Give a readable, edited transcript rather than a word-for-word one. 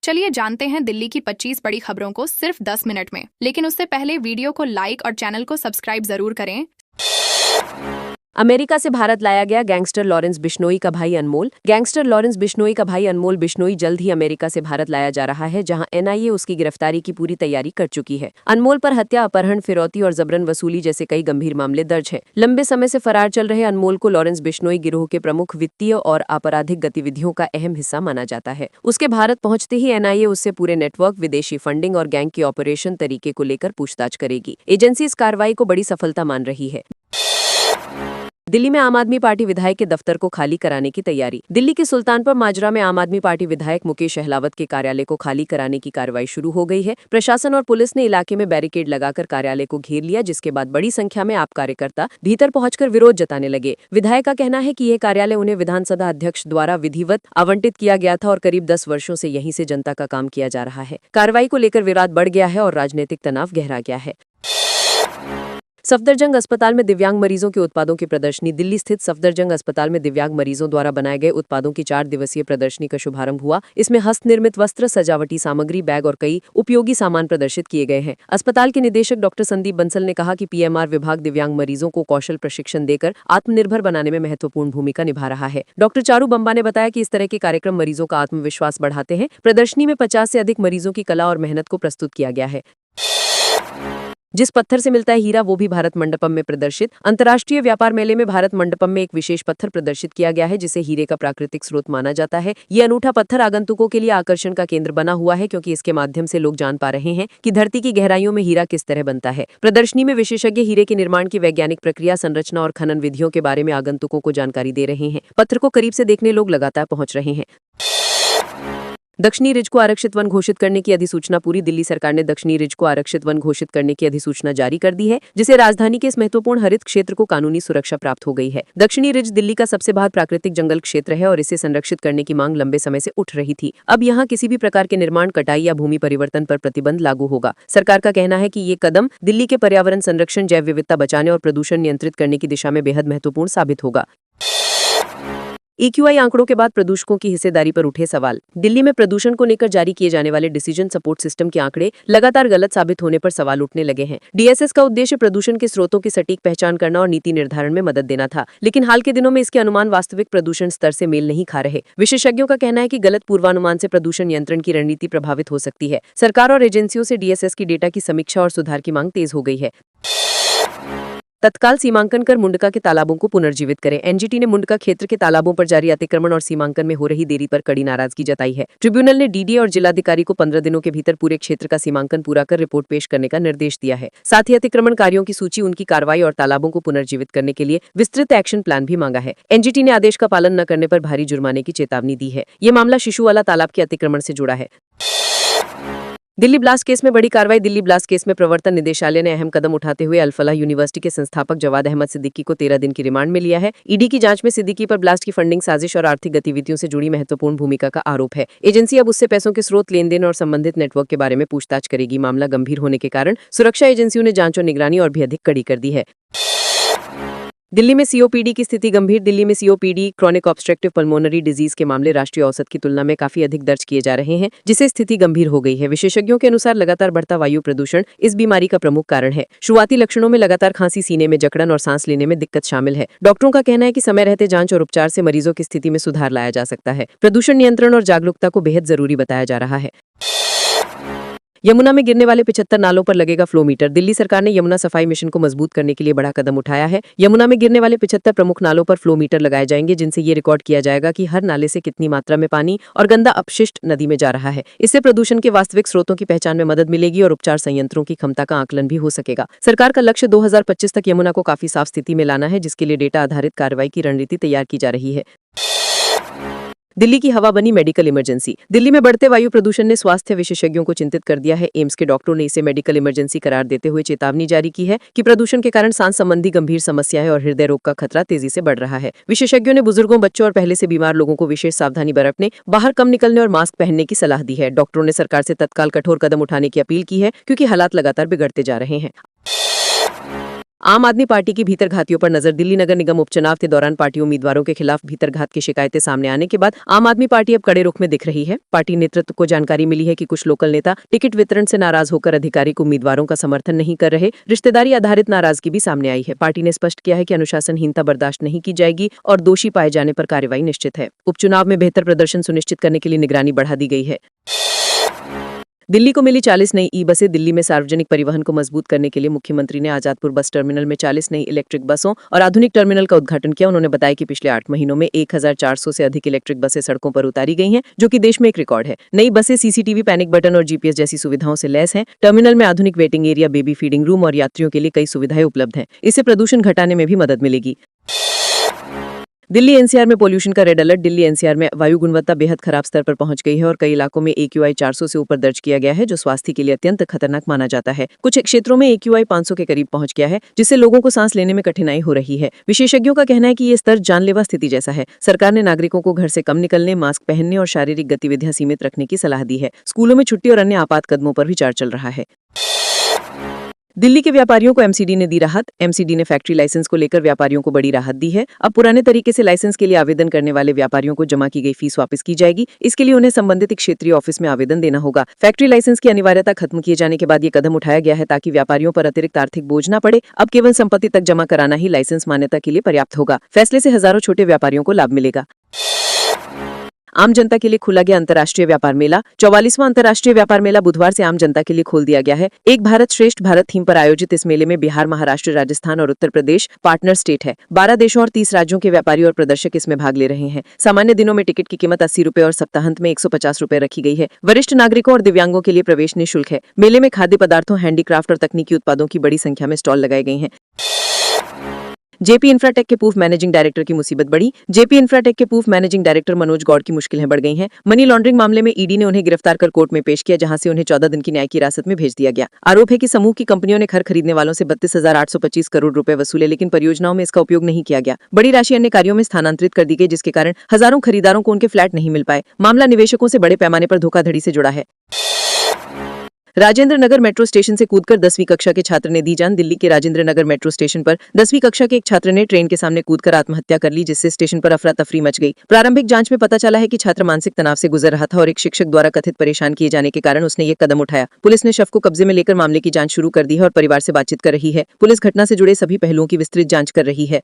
चलिए जानते हैं दिल्ली की 25 बड़ी खबरों को सिर्फ 10 मिनट में। लेकिन उससे पहले वीडियो को लाइक और चैनल को सब्सक्राइब जरूर करें। अमेरिका से भारत लाया गया गैंगस्टर लॉरेंस बिश्नोई का भाई अनमोल। गैंगस्टर लॉरेंस बिश्नोई का भाई अनमोल बिश्नोई जल्द ही अमेरिका से भारत लाया जा रहा है, जहां एनआईए उसकी गिरफ्तारी की पूरी तैयारी कर चुकी है। अनमोल पर हत्या, अपहरण, फिरौती और जबरन वसूली जैसे कई गंभीर मामले दर्ज हैं। लंबे समय से फरार चल रहे अनमोल को लॉरेंस बिश्नोई गिरोह के प्रमुख वित्तीय और आपराधिक गतिविधियों का अहम हिस्सा माना जाता है। उसके भारत पहुंचते ही एनआईए उससे पूरे नेटवर्क, विदेशी फंडिंग और गैंग के ऑपरेशन तरीके को लेकर पूछताछ करेगी। एजेंसी इस कार्रवाई को बड़ी सफलता मान रही है। दिल्ली में आम आदमी पार्टी विधायक के दफ्तर को खाली कराने की तैयारी। दिल्ली के सुल्तानपुर माजरा में आम आदमी पार्टी विधायक मुकेश अहलावत के कार्यालय को खाली कराने की कार्रवाई शुरू हो गई है। प्रशासन और पुलिस ने इलाके में बैरिकेड लगाकर कार्यालय को घेर लिया, जिसके बाद बड़ी संख्या में आप कार्यकर्ता भीतर पहुंचकर विरोध जताने लगे। विधायक का कहना है कि यह कार्यालय उन्हें विधानसभा अध्यक्ष द्वारा विधिवत आवंटित किया गया था और करीब 10 वर्षों से यहीं से जनता का काम किया जा रहा है। कार्रवाई को लेकर विवाद बढ़ गया है और राजनीतिक तनाव गहरा गया है। सफदरजंग अस्पताल में दिव्यांग मरीजों के उत्पादों की प्रदर्शनी। दिल्ली स्थित सफदरजंग अस्पताल में दिव्यांग मरीजों द्वारा बनाए गए उत्पादों की 4 दिवसीय प्रदर्शनी का शुभारंभ हुआ। इसमें हस्तनिर्मित वस्त्र, सजावटी सामग्री, बैग और कई उपयोगी सामान प्रदर्शित किए गए हैं। अस्पताल के निदेशक डॉक्टर संदीप बंसल ने कहा कि पीएमआर विभाग दिव्यांग मरीजों को कौशल प्रशिक्षण देकर आत्मनिर्भर बनाने में महत्वपूर्ण भूमिका निभा रहा है। डॉक्टर चारू बंबा ने बताया कि इस तरह के कार्यक्रम मरीजों का आत्मविश्वास बढ़ाते हैं। प्रदर्शनी में 50 से अधिक मरीजों की कला और मेहनत को प्रस्तुत किया गया है। जिस पत्थर से मिलता है हीरा, वो भी भारत मंडपम में प्रदर्शित। अंतर्राष्ट्रीय व्यापार मेले में भारत मंडपम में एक विशेष पत्थर प्रदर्शित किया गया है, जिसे हीरे का प्राकृतिक स्रोत माना जाता है। ये अनूठा पत्थर आगंतुकों के लिए आकर्षण का केंद्र बना हुआ है, क्योंकि इसके माध्यम से लोग जान पा रहे हैं कि धरती की गहराइयों में हीरा किस तरह बनता है। प्रदर्शनी में विशेषज्ञ हीरे के निर्माण की वैज्ञानिक प्रक्रिया, संरचना और खनन विधियों के बारे में आगंतुकों को जानकारी दे रहे हैं। पत्थर को करीब से देखने लोग लगातार पहुंच रहे हैं। दक्षिणी रिज को आरक्षित वन घोषित करने की अधिसूचना। पूरी दिल्ली सरकार ने दक्षिणी रिज को आरक्षित वन घोषित करने की अधिसूचना जारी कर दी है, जिसे राजधानी के इस महत्वपूर्ण हरित क्षेत्र को कानूनी सुरक्षा प्राप्त हो गई है। दक्षिणी रिज दिल्ली का सबसे बड़ा प्राकृतिक जंगल क्षेत्र है और इसे संरक्षित करने की मांग लंबे समय से उठ रही थी। अब यहाँ किसी भी प्रकार के निर्माण, कटाई या भूमि परिवर्तन पर प्रतिबंध लागू होगा। सरकार का कहना है कि ये कदम दिल्ली के पर्यावरण संरक्षण, जैव विविधता बचाने और प्रदूषण नियंत्रित करने की दिशा में बेहद महत्वपूर्ण साबित होगा। EQI आंकड़ों के बाद प्रदूषकों की हिस्सेदारी पर उठे सवाल। दिल्ली में प्रदूषण को लेकर जारी किए जाने वाले डिसीजन सपोर्ट सिस्टम के आंकड़े लगातार गलत साबित होने पर सवाल उठने लगे हैं। DSS का उद्देश्य प्रदूषण के स्रोतों की सटीक पहचान करना और नीति निर्धारण में मदद देना था, लेकिन हाल के दिनों में इसके अनुमान वास्तविक प्रदूषण स्तर से मेल नहीं खा रहे। विशेषज्ञों का कहना है कि गलत पूर्वानुमान से प्रदूषण नियंत्रण की रणनीति प्रभावित हो सकती है। सरकार और एजेंसियों से DSS की डेटा की समीक्षा और सुधार की मांग तेज हो गई है। तत्काल सीमांकन कर मुंडका के तालाबों को पुनर्जीवित करें। एनजीटी ने मुंडका क्षेत्र के तालाबों पर जारी अतिक्रमण और सीमांकन में हो रही देरी पर कड़ी नाराजगी जताई है। ट्रिब्यूनल ने डीडीए और जिलाधिकारी को 15 दिनों के भीतर पूरे क्षेत्र का सीमांकन पूरा कर रिपोर्ट पेश करने का निर्देश दिया है। साथ ही अतिक्रमणकारियों की सूची, उनकी कार्रवाई और तालाबों को पुनर्जीवित करने के लिए विस्तृत एक्शन प्लान भी मांगा है। एनजीटी ने आदेश का पालन न करने पर भारी जुर्माने की चेतावनी दी है। ये मामला शिशुवाला तालाब के अतिक्रमण से जुड़ा है। दिल्ली ब्लास्ट केस में बड़ी कार्रवाई। दिल्ली ब्लास्ट केस में प्रवर्तन निदेशालय ने अहम कदम उठाते हुए अल-फलाह यूनिवर्सिटी के संस्थापक जवाद अहमद सिद्दीकी को 13 दिन की रिमांड में लिया है। ईडी की जांच में सिद्दीकी पर ब्लास्ट की फंडिंग, साजिश और आर्थिक गतिविधियों से जुड़ी महत्वपूर्ण भूमिका का आरोप है। एजेंसी अब उससे पैसों के स्रोत, लेन-देन और संबंधित नेटवर्क के बारे में पूछताछ करेगी। मामला गंभीर होने के कारण सुरक्षा एजेंसियों ने जांच और निगरानी और भी अधिक कड़ी कर दी है। दिल्ली में सीओपीडी की स्थिति गंभीर। दिल्ली में COPD, chronic obstructive pulmonary disease के मामले राष्ट्रीय औसत की तुलना में काफी अधिक दर्ज किए जा रहे हैं, जिससे स्थिति गंभीर हो गई है। विशेषज्ञों के अनुसार लगातार बढ़ता वायु प्रदूषण इस बीमारी का प्रमुख कारण है। शुरुआती लक्षणों में लगातार खांसी, सीने में जकड़न और सांस लेने में दिक्कत शामिल है। डॉक्टरों का कहना है कि समय रहते जांच और उपचार से मरीजों की स्थिति में सुधार लाया जा सकता है। प्रदूषण नियंत्रण और जागरूकता को बेहद जरूरी बताया जा रहा है। यमुना में गिरने वाले 75 नालों पर लगेगा फ्लो मीटर। दिल्ली सरकार ने यमुना सफाई मिशन को मजबूत करने के लिए बड़ा कदम उठाया है। यमुना में गिरने वाले 75 प्रमुख नालों पर फ्लो मीटर लगाए जाएंगे, जिनसे ये रिकॉर्ड किया जाएगा कि हर नाले से कितनी मात्रा में पानी और गंदा अपशिष्ट नदी में जा रहा है। इससे प्रदूषण के वास्तविक स्रोतों की पहचान में मदद मिलेगी और उपचार संयंत्रों की क्षमता का आकलन भी हो सकेगा। सरकार का लक्ष्य 2025 तक यमुना को काफी साफ स्थिति में लाना है, जिसके लिए डेटा आधारित कार्रवाई की रणनीति तैयार की जा रही है। दिल्ली की हवा बनी मेडिकल इमरजेंसी। दिल्ली में बढ़ते वायु प्रदूषण ने स्वास्थ्य विशेषज्ञों को चिंतित कर दिया है। एम्स के डॉक्टरों ने इसे मेडिकल इमरजेंसी करार देते हुए चेतावनी जारी की है कि प्रदूषण के कारण सांस संबंधी गंभीर समस्याएं और हृदय रोग का खतरा तेजी से बढ़ रहा है। विशेषज्ञों ने बुजुर्गों, बच्चों और पहले से बीमार लोगों को विशेष सावधानी बरतने, बाहर कम निकलने और मास्क पहनने की सलाह दी है। डॉक्टरों ने सरकार से तत्काल कठोर कदम उठाने की अपील की है, क्योंकि हालात लगातार बिगड़ते जा रहे हैं। आम आदमी पार्टी की भीतरघातियों पर नजर। दिल्ली नगर निगम उपचुनाव के दौरान पार्टी उम्मीदवारों के खिलाफ भीतरघात की शिकायतें सामने आने के बाद आम आदमी पार्टी अब कड़े रुख में दिख रही है। पार्टी नेतृत्व को जानकारी मिली है कि कुछ लोकल नेता टिकट वितरण से नाराज होकर आधिकारिक उम्मीदवारों का समर्थन नहीं कर रहे। रिश्तेदारी आधारित नाराजगी भी सामने आई है। पार्टी ने स्पष्ट किया है कि अनुशासनहीनता बर्दाश्त नहीं की जाएगी और दोषी पाए जाने पर कार्रवाई निश्चित है। उपचुनाव में बेहतर प्रदर्शन सुनिश्चित करने के लिए निगरानी बढ़ा दी गई है। दिल्ली को मिली 40 नई ई बसें। दिल्ली में सार्वजनिक परिवहन को मजबूत करने के लिए मुख्यमंत्री ने आजादपुर बस टर्मिनल में 40 नई इलेक्ट्रिक बसों और आधुनिक टर्मिनल का उद्घाटन किया। उन्होंने बताया कि पिछले 8 महीनों में 1400 से अधिक इलेक्ट्रिक बसें सड़कों पर उतारी गई हैं, जो कि देश में एक रिकॉर्ड है। नई बसें सीसीटीवी, पैनिक बटन और जीपीएस जैसी सुविधाओं से लैस हैं। टर्मिनल में आधुनिक waiting area, baby feeding room और यात्रियों के लिए कई सुविधाएं उपलब्ध हैं। इससे प्रदूषण घटाने में भी मदद मिलेगी। दिल्ली एनसीआर में पोल्यूशन का रेड अलर्ट। दिल्ली एनसीआर में वायु गुणवत्ता बेहद खराब स्तर पर पहुंच गई है और कई इलाकों में AQI 400 से ऊपर दर्ज किया गया है, जो स्वास्थ्य के लिए अत्यंत खतरनाक माना जाता है। कुछ क्षेत्रों में AQI 500 के करीब पहुंच गया है, जिससे लोगों को सांस लेने में कठिनाई हो रही है। विशेषज्ञों का कहना है कि ये स्तर जानलेवा स्थिति जैसा है। सरकार ने नागरिकों को घर से कम निकलने, मास्क पहनने और शारीरिक गतिविधियां सीमित रखने की सलाह दी है। स्कूलों में छुट्टी और अन्य आपात कदमों पर विचार चल रहा है। दिल्ली के व्यापारियों को एमसीडी ने दी राहत। एमसीडी ने फैक्ट्री लाइसेंस को लेकर व्यापारियों को बड़ी राहत दी है। अब पुराने तरीके से लाइसेंस के लिए आवेदन करने वाले व्यापारियों को जमा की गई फीस वापस की जाएगी। इसके लिए उन्हें संबंधित क्षेत्रीय ऑफिस में आवेदन देना होगा। फैक्ट्री लाइसेंस की अनिवार्यता खत्म किए जाने के बाद ये कदम उठाया गया है ताकि व्यापारियों पर अतिरिक्त आर्थिक बोझ न पड़े। अब केवल संपत्ति तक जमा कराना ही लाइसेंस मान्यता के लिए पर्याप्त होगा। फैसले से हजारों छोटे व्यापारियों को लाभ मिलेगा। आम जनता के लिए खुला गया अंतर्राष्ट्रीय व्यापार मेला। 44वां अंतर्राष्ट्रीय व्यापार मेला बुधवार से आम जनता के लिए खोल दिया गया है। एक भारत श्रेष्ठ भारत थीम पर आयोजित इस मेले में बिहार, महाराष्ट्र, राजस्थान और उत्तर प्रदेश पार्टनर स्टेट है। 12 देशों और 30 राज्यों के व्यापारी और प्रदर्शक इसमें भाग ले रहे हैं। सामान्य दिनों में टिकट की कीमत 80 रुपए और सप्ताहांत में 150 रुपए रखी गई है। वरिष्ठ नागरिकों और दिव्यांगों के लिए प्रवेश निःशुल्क है। मेले में खाद्य पदार्थों, हैंडीक्राफ्ट और तकनीकी उत्पादों की बड़ी संख्या में स्टॉल लगाए गए हैं। जेपी इंफ्राटेक के पूर्व मैनेजिंग डायरेक्टर की मुसीबत बढ़ी। जेपी इंफ्राटेक के पूर्व मैनेजिंग डायरेक्टर मनोज गौड़ की मुश्किलें बढ़ गई हैं। मनी लॉन्ड्रिंग मामले में ईडी ने उन्हें गिरफ्तार कर कोर्ट में पेश किया, जहां से उन्हें 14 दिन की न्यायिक हिरासत में भेज दिया गया। आरोप है कि समूह की कंपनियों ने घर खरीदने वालों से 32,825 करोड़ रुपए वसूले, लेकिन परियोजनाओं में इसका उपयोग नहीं किया गया। बड़ी राशि अन्य कार्यों में स्थानांतरित कर दी गई, जिसके कारण हजारों खरीदारों को उनके फ्लैट नहीं मिल पाए। मामला निवेशकों से बड़े पैमाने पर धोखाधड़ी से जुड़ा है। राजेंद्र नगर मेट्रो स्टेशन से कूदकर 10वीं कक्षा के छात्र ने दी जान। दिल्ली के राजेंद्र नगर मेट्रो स्टेशन पर 10वीं कक्षा के एक छात्र ने ट्रेन के सामने कूदकर आत्महत्या कर ली, जिससे स्टेशन पर अफरा तफरी मच गई। प्रारंभिक जांच में पता चला है कि छात्र मानसिक तनाव से गुजर रहा था और एक शिक्षक द्वारा कथित परेशान किए जाने के कारण उसने ये कदम उठाया। पुलिस ने शव को कब्जे में लेकर मामले की जांच शुरू कर दी है और परिवार से बातचीत कर रही है। पुलिस घटना से जुड़े सभी पहलुओं की विस्तृत जांच कर रही है।